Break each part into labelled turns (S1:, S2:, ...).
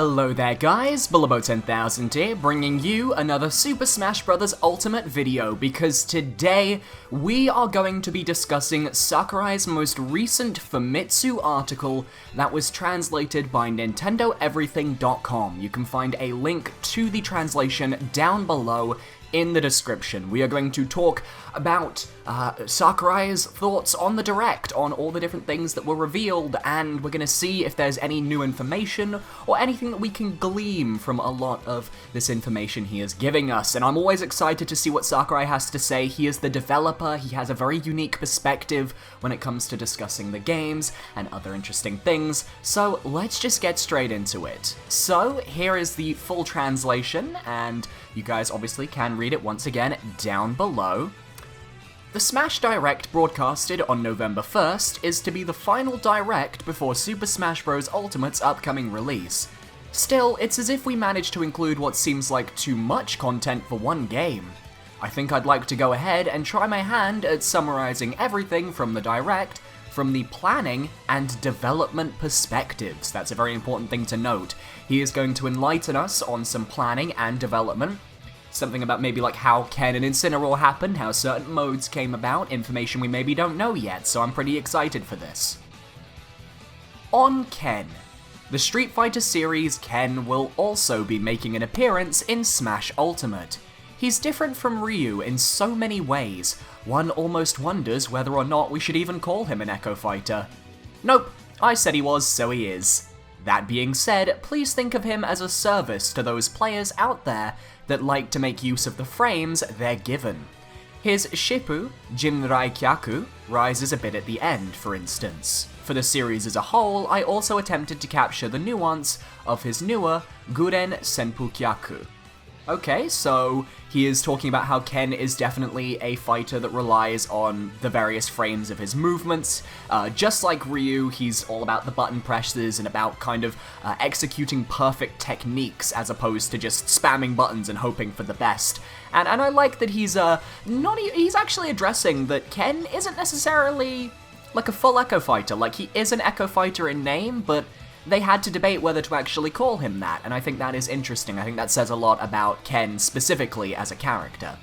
S1: Hello there guys, Bulabo10000 here, bringing you another Super Smash Bros. Ultimate video, because today we are going to be discussing Sakurai's most recent Famitsu article that was translated by NintendoEverything.com. You can find a link to the translation down below in the description. We are going to talk about Sakurai's thoughts on the Direct, on all the different things that were revealed, and we're going to see if there's any new information or anything that we can glean from a lot of this information he is giving us. And I'm always excited to see what Sakurai has to say. He is the developer, he has a very unique perspective when it comes to discussing the games and other interesting things, so let's just get straight into it. So here is the full translation, and you guys obviously can read it once again down below. The Smash Direct broadcasted on November 1st is to be the final Direct before Super Smash Bros. Ultimate's upcoming release. Still, it's as if we managed to include what seems like too much content for one game. I think I'd like to go ahead and try my hand at summarizing everything from the Direct, from the planning and development perspectives. That's a very important thing to note. He is going to enlighten us on some planning and development, something about maybe like how Ken and Incineroar happened, how certain modes came about, information we maybe don't know yet, so I'm pretty excited for this. On Ken. The Street Fighter series Ken will also be making an appearance in Smash Ultimate. He's different from Ryu in so many ways, one almost wonders whether or not we should even call him an Echo Fighter. Nope, I said he was, so he is. That being said, please think of him as a service to those players out there that like to make use of the frames they're given. His Shippu, Jinrai Kyaku, rises a bit at the end, for instance. For the series as a whole, I also attempted to capture the nuance of his newer Guren Senpu Kyaku. Okay, so he is talking about how Ken is definitely a fighter that relies on the various frames of his movements. Just like Ryu, he's all about the button presses and about kind of executing perfect techniques as opposed to just spamming buttons and hoping for the best. And I like that he's he's actually addressing that Ken isn't necessarily like a full Echo Fighter. Like, he is an Echo Fighter in name, but they had to debate whether to actually call him that, and I think that is interesting. I think that says a lot about Ken specifically as a character.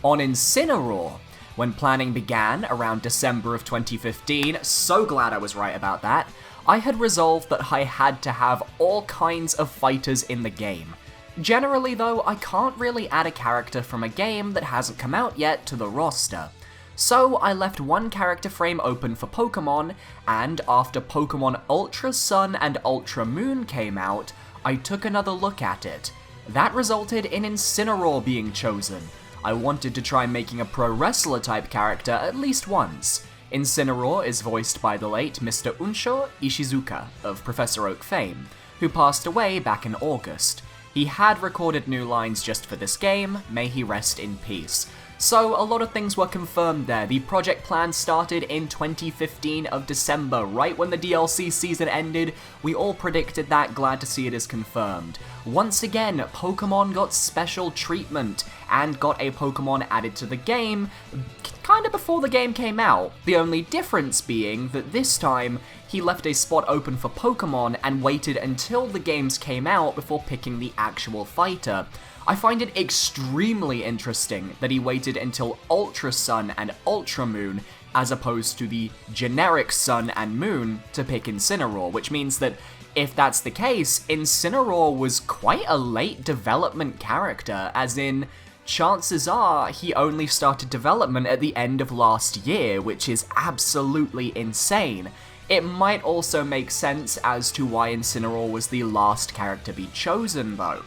S1: On Incineroar, when planning began around December of 2015, so glad I was right about that, I had resolved that I had to have all kinds of fighters in the game. Generally though, I can't really add a character from a game that hasn't come out yet to the roster. So I left one character frame open for Pokemon, and after Pokemon Ultra Sun and Ultra Moon came out, I took another look at it. That resulted in Incineroar being chosen. I wanted to try making a pro wrestler type character at least once. Incineroar is voiced by the late Mr. Unsho Ishizuka of Professor Oak fame, who passed away back in August. He had recorded new lines just for this game, may he rest in peace. So a lot of things were confirmed there. The project plan started in 2015 of December, right when the DLC season ended. We all predicted that, glad to see it is confirmed. Once again, Pokemon got special treatment and got a Pokemon added to the game kind of before the game came out. The only difference being that this time, he left a spot open for Pokemon and waited until the games came out before picking the actual fighter. I find it extremely interesting that he waited until Ultra Sun and Ultra Moon as opposed to the generic Sun and Moon to pick Incineroar, which means that if that's the case, Incineroar was quite a late development character, as in, chances are he only started development at the end of last year, which is absolutely insane. It might also make sense as to why Incineroar was the last character to be chosen, though.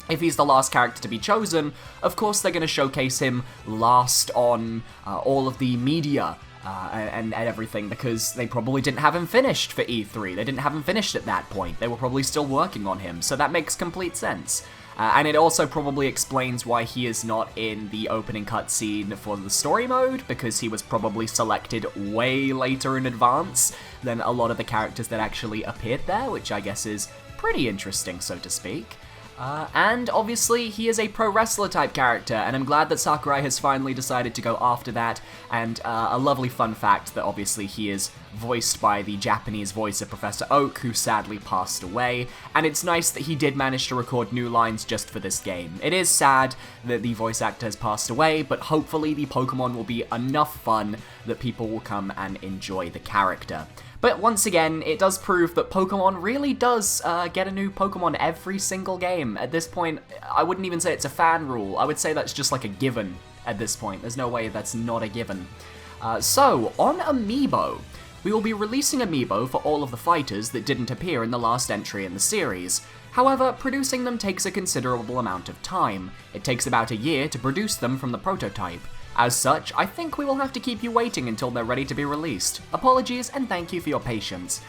S1: If he's the last character to be chosen, of course they're going to showcase him last on all of the media and everything, because they probably didn't have him finished for E3. They didn't have him finished at that point. They were probably still working on him, so that makes complete sense. And it also probably explains why he is not in the opening cutscene for the story mode, because he was probably selected way later in advance than a lot of the characters that actually appeared there, which I guess is pretty interesting, so to speak. And obviously, he is a pro wrestler type character, and I'm glad that Sakurai has finally decided to go after that, and a lovely fun fact that obviously he is voiced by the Japanese voice of Professor Oak, who sadly passed away, and it's nice that he did manage to record new lines just for this game. It is sad that the voice actor has passed away, but hopefully the Pokemon will be enough fun that people will come and enjoy the character. But once again, it does prove that Pokemon really does get a new Pokemon every single game. At this point, I wouldn't even say it's a fan rule. I would say that's just like a given at this point. There's no way that's not a given. So, on Amiibo, we will be releasing Amiibo for all of the fighters that didn't appear in the last entry in the series. However, producing them takes a considerable amount of time. It takes about a year to produce them from the prototype. As such, I think we will have to keep you waiting until they're ready to be released. Apologies and thank you for your patience.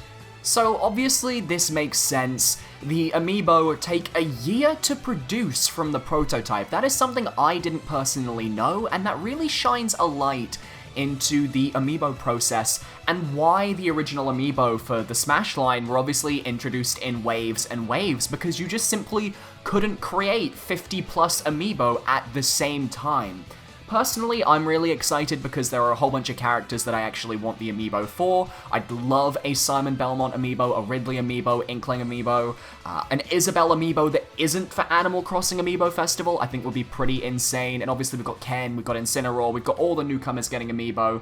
S1: So obviously this makes sense. The Amiibo take a year to produce from the prototype. That is something I didn't personally know, and that really shines a light into the Amiibo process and why the original Amiibo for the Smash line were obviously introduced in waves and waves, because you just simply couldn't create 50 plus Amiibo at the same time. Personally, I'm really excited because there are a whole bunch of characters that I actually want the Amiibo for. I'd love a Simon Belmont Amiibo, a Ridley Amiibo, Inkling Amiibo, an Isabelle Amiibo that isn't for Animal Crossing Amiibo Festival, I think would be pretty insane. And obviously we've got Ken, we've got Incineroar, we've got all the newcomers getting Amiibo.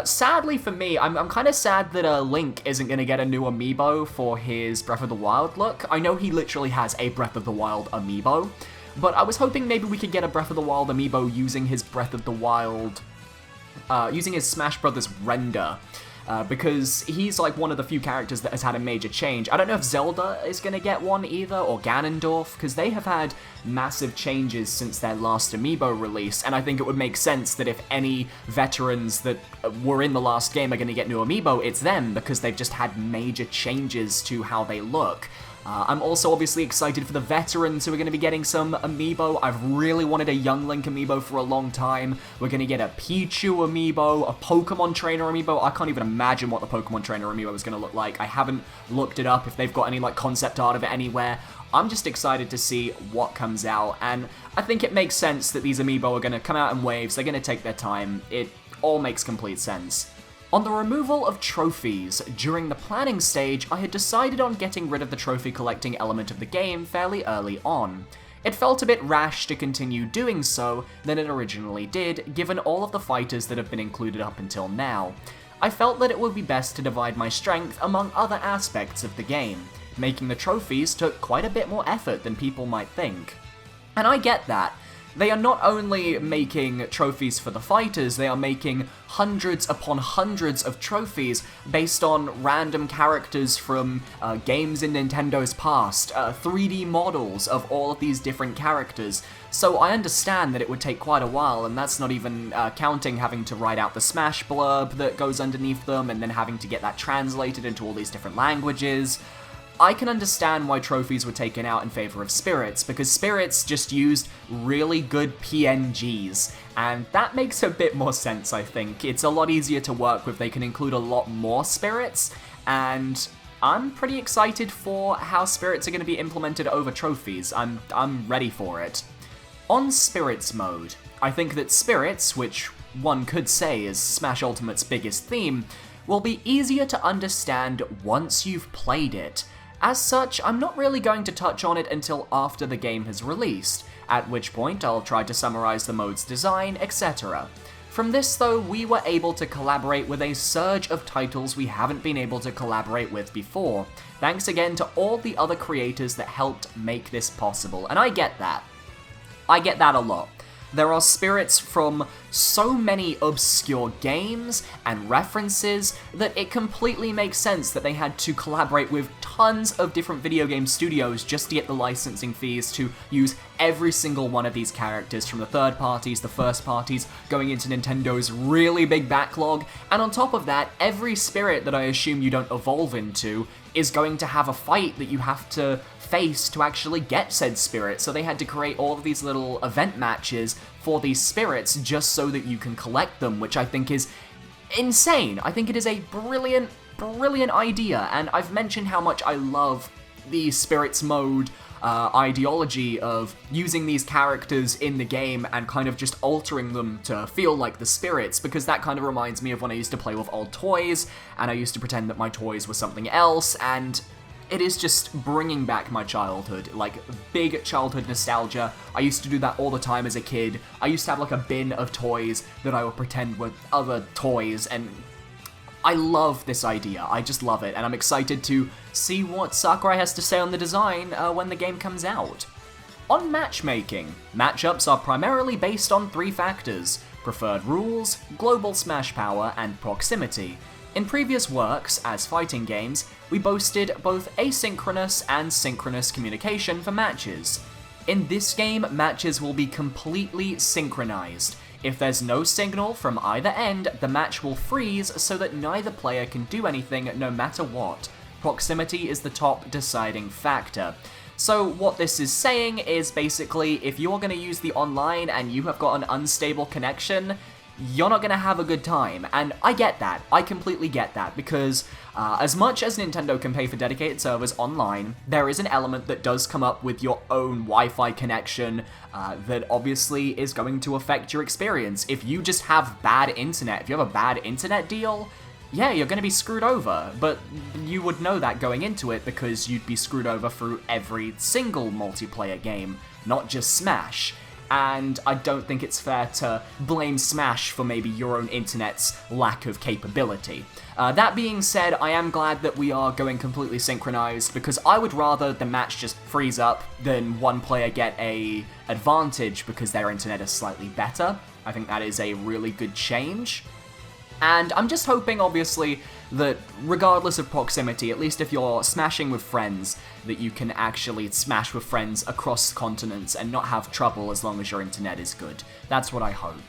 S1: Sadly for me, I'm kind of sad that Link isn't going to get a new Amiibo for his Breath of the Wild look. I know he literally has a Breath of the Wild Amiibo, but I was hoping maybe we could get a Breath of the Wild Amiibo using his Breath of the Wild, using his Smash Brothers render, because he's like one of the few characters that has had a major change. I don't know if Zelda is going to get one either, or Ganondorf, because they have had massive changes since their last Amiibo release, and I think it would make sense that if any veterans that were in the last game are going to get new Amiibo, it's them, because they've just had major changes to how they look. I'm also obviously excited for the veterans who are going to be getting some Amiibo. I've really wanted a Young Link Amiibo for a long time. We're going to get a Pichu Amiibo, a Pokemon Trainer Amiibo. I can't even imagine what the Pokemon Trainer Amiibo is going to look like. I haven't looked it up if they've got any like concept art of it anywhere. I'm just excited to see what comes out, and I think it makes sense that these Amiibo are going to come out in waves. They're going to take their time. It all makes complete sense. On the removal of trophies, during the planning stage, I had decided on getting rid of the trophy collecting element of the game fairly early on. It felt a bit rash to continue doing so than it originally did, given all of the fighters that have been included up until now. I felt that it would be best to divide my strength among other aspects of the game. Making the trophies took quite a bit more effort than people might think. And I get that. They are not only making trophies for the fighters, they are making hundreds upon hundreds of trophies based on random characters from games in Nintendo's past, 3D models of all of these different characters. So I understand that it would take quite a while, and that's not even counting having to write out the Smash blurb that goes underneath them, and then having to get that translated into all these different languages. I can understand why trophies were taken out in favor of spirits, because spirits just used really good PNGs, and that makes a bit more sense, I think. It's a lot easier to work with, they can include a lot more spirits, and I'm pretty excited for how spirits are going to be implemented over trophies. I'm ready for it. On spirits mode, I think that spirits, which one could say is Smash Ultimate's biggest theme, will be easier to understand once you've played it. As such, I'm not really going to touch on it until after the game has released, at which point I'll try to summarize the mode's design, etc. From this though, we were able to collaborate with a surge of titles we haven't been able to collaborate with before. Thanks again to all the other creators that helped make this possible, and I get that. I get that a lot. There are spirits from so many obscure games and references that it completely makes sense that they had to collaborate with tons of different video game studios just to get the licensing fees to use every single one of these characters, from the third parties, the first parties, going into Nintendo's really big backlog, and on top of that, every spirit that I assume you don't evolve into is going to have a fight that you have to face to actually get said spirit, so they had to create all of these little event matches for these spirits just so that you can collect them, which I think is insane. I think it is a brilliant idea, and I've mentioned how much I love the spirits mode ideology of using these characters in the game and kind of just altering them to feel like the spirits, because that kind of reminds me of when I used to play with old toys, and I used to pretend that my toys were something else, and it is just bringing back my childhood, like big childhood nostalgia. I used to do that all the time as a kid. I used to have like a bin of toys that I would pretend were other toys, and I love this idea. I just love it, and I'm excited to see what Sakurai has to say on the design when the game comes out. On matchmaking, matchups are primarily based on 3 factors: preferred rules, global smash power, and proximity. In previous works, as fighting games, we boasted both asynchronous and synchronous communication for matches. In this game, matches will be completely synchronized. If there's no signal from either end, the match will freeze so that neither player can do anything no matter what. Proximity is the top deciding factor. So what this is saying is basically, if you're going to use the online and you have got an unstable connection, you're not going to have a good time, and I get that. I completely get that, because as much as Nintendo can pay for dedicated servers online, there is an element that does come up with your own Wi-Fi connection that obviously is going to affect your experience. If you just have bad internet, if you have a bad internet deal, yeah, you're going to be screwed over, but you would know that going into it because you'd be screwed over through every single multiplayer game, not just Smash. And I don't think it's fair to blame Smash for maybe your own internet's lack of capability. That being said, I am glad that we are going completely synchronized, because I would rather the match just freeze up than one player get a advantage because their internet is slightly better. I think that is a really good change. And I'm just hoping, obviously, that regardless of proximity, at least if you're smashing with friends, that you can actually smash with friends across continents and not have trouble as long as your internet is good. That's what I hope.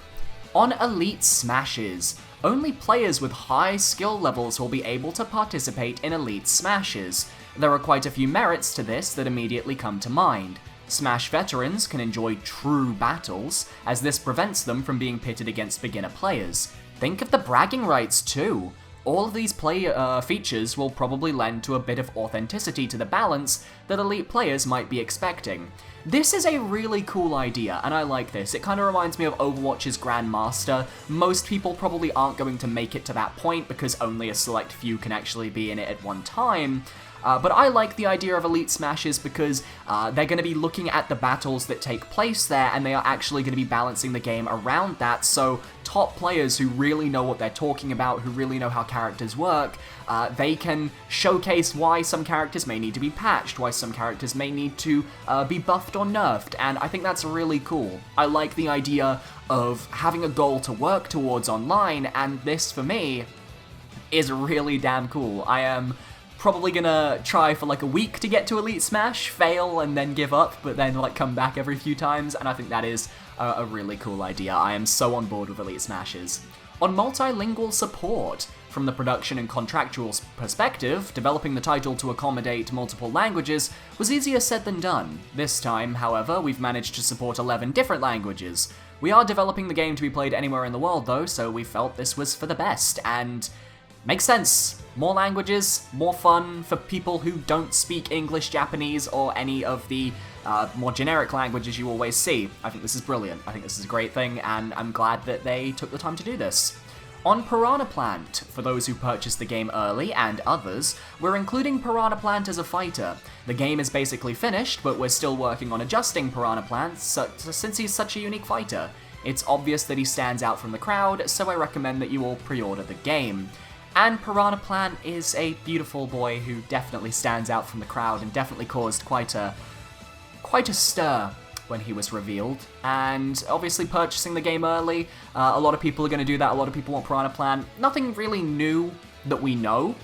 S1: On Elite Smashes, only players with high skill levels will be able to participate in Elite Smashes. There are quite a few merits to this that immediately come to mind. Smash veterans can enjoy true battles, as this prevents them from being pitted against beginner players. Think of the bragging rights too. All of these features will probably lend to a bit of authenticity to the balance that elite players might be expecting. This is a really cool idea, and I like this. It kind of reminds me of Overwatch's Grandmaster. Most people probably aren't going to make it to that point because only a select few can actually be in it at one time. But I like the idea of Elite Smashes because they're going to be looking at the battles that take place there, and they are actually going to be balancing the game around that, so top players who really know what they're talking about, who really know how characters work, they can showcase why some characters may need to be patched, why some characters may need to be buffed or nerfed, and I think that's really cool. I like the idea of having a goal to work towards online, and this, for me, is really damn cool. I am probably gonna try for like a week to get to Elite Smash, fail, and then give up, but then like come back every few times, and I think that is a really cool idea. I am so on board with Elite Smashes. On multilingual support, from the production and contractual perspective, developing the title to accommodate multiple languages was easier said than done. This time, however, we've managed to support 11 different languages. We are developing the game to be played anywhere in the world though, so we felt this was for the best, and makes sense. More languages, more fun for people who don't speak English, Japanese, or any of the more generic languages you always see. I think this is brilliant. I think this is a great thing, and I'm glad that they took the time to do this. On Piranha Plant, for those who purchased the game early and others, we're including Piranha Plant as a fighter. The game is basically finished, but we're still working on adjusting Piranha Plant since he's such a unique fighter. It's obvious that he stands out from the crowd, so I recommend that you all pre-order the game. And Piranha Plant is a beautiful boy who definitely stands out from the crowd and definitely caused quite a stir when he was revealed. And obviously purchasing the game early, a lot of people are going to do that. A lot of people want Piranha Plant. Nothing really new that we know.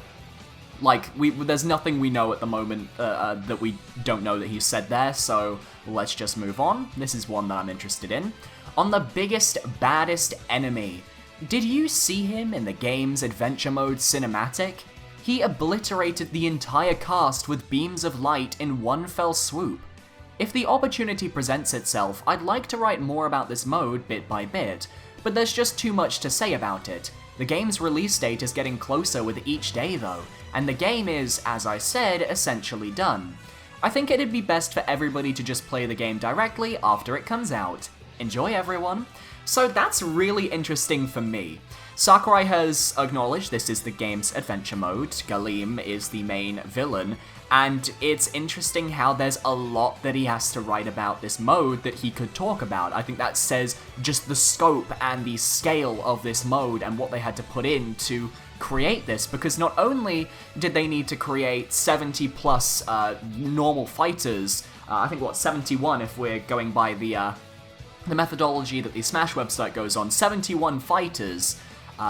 S1: Like, there's nothing we know at the moment that we don't know that he's said there, so let's just move on. This is one that I'm interested in. On the biggest, baddest enemy. Did you see him in the game's Adventure Mode cinematic? He obliterated the entire cast with beams of light in one fell swoop. If the opportunity presents itself, I'd like to write more about this mode bit by bit, but there's just too much to say about it. The game's release date is getting closer with each day though, and the game is, as I said, essentially done. I think it'd be best for everybody to just play the game directly after it comes out. Enjoy, everyone! So that's really interesting for me. Sakurai has acknowledged this is the game's adventure mode, Galeem is the main villain, and it's interesting how there's a lot that he has to write about this mode that he could talk about. I think that says just the scope and the scale of this mode and what they had to put in to create this, because not only did they need to create 70 plus normal fighters, I think 71 if we're going by the methodology that the Smash website goes on, 71 fighters,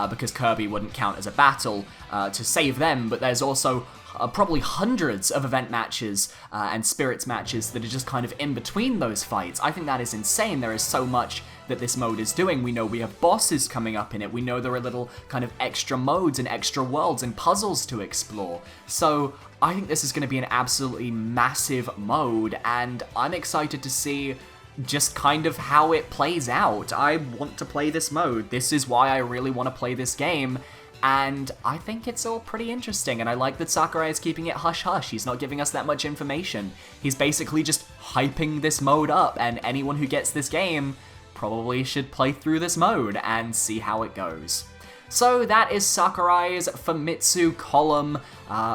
S1: because Kirby wouldn't count as a battle, to save them, but there's also probably hundreds of event matches and spirits matches that are just kind of in between those fights. I think that is insane. There is so much that this mode is doing. We know we have bosses coming up in it. We know there are little kind of extra modes and extra worlds and puzzles to explore. So I think this is going to be an absolutely massive mode, and I'm excited to see just kind of how it plays out. I want to play this mode. This is why I really want to play this game, and I think it's all pretty interesting, and I like that Sakurai is keeping it hush-hush. He's not giving us that much information. He's basically just hyping this mode up, and anyone who gets this game probably should play through this mode and see how it goes. So that is Sakurai's Famitsu column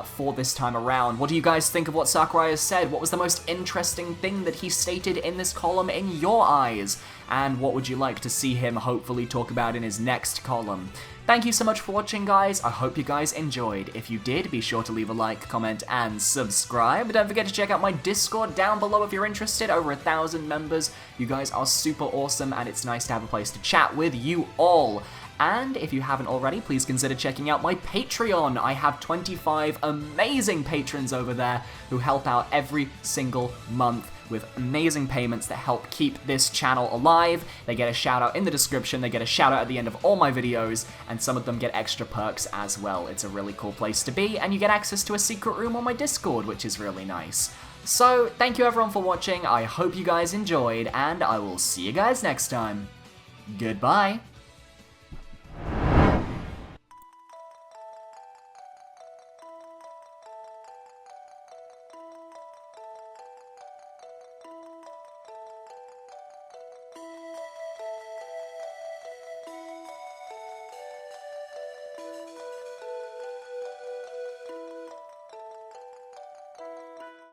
S1: for this time around. What do you guys think of what Sakurai has said? What was the most interesting thing that he stated in this column in your eyes? And what would you like to see him hopefully talk about in his next column? Thank you so much for watching, guys. I hope you guys enjoyed. If you did, be sure to leave a like, comment, and subscribe. Don't forget to check out my Discord down below if you're interested. Over 1,000 members. You guys are super awesome, and it's nice to have a place to chat with you all. And if you haven't already, please consider checking out my Patreon. I have 25 amazing patrons over there who help out every single month with amazing payments that help keep this channel alive. They get a shout out in the description, they get a shout out at the end of all my videos, and some of them get extra perks as well. It's a really cool place to be, and you get access to a secret room on my Discord, which is really nice. So, thank you everyone for watching, I hope you guys enjoyed, and I will see you guys next time. Goodbye!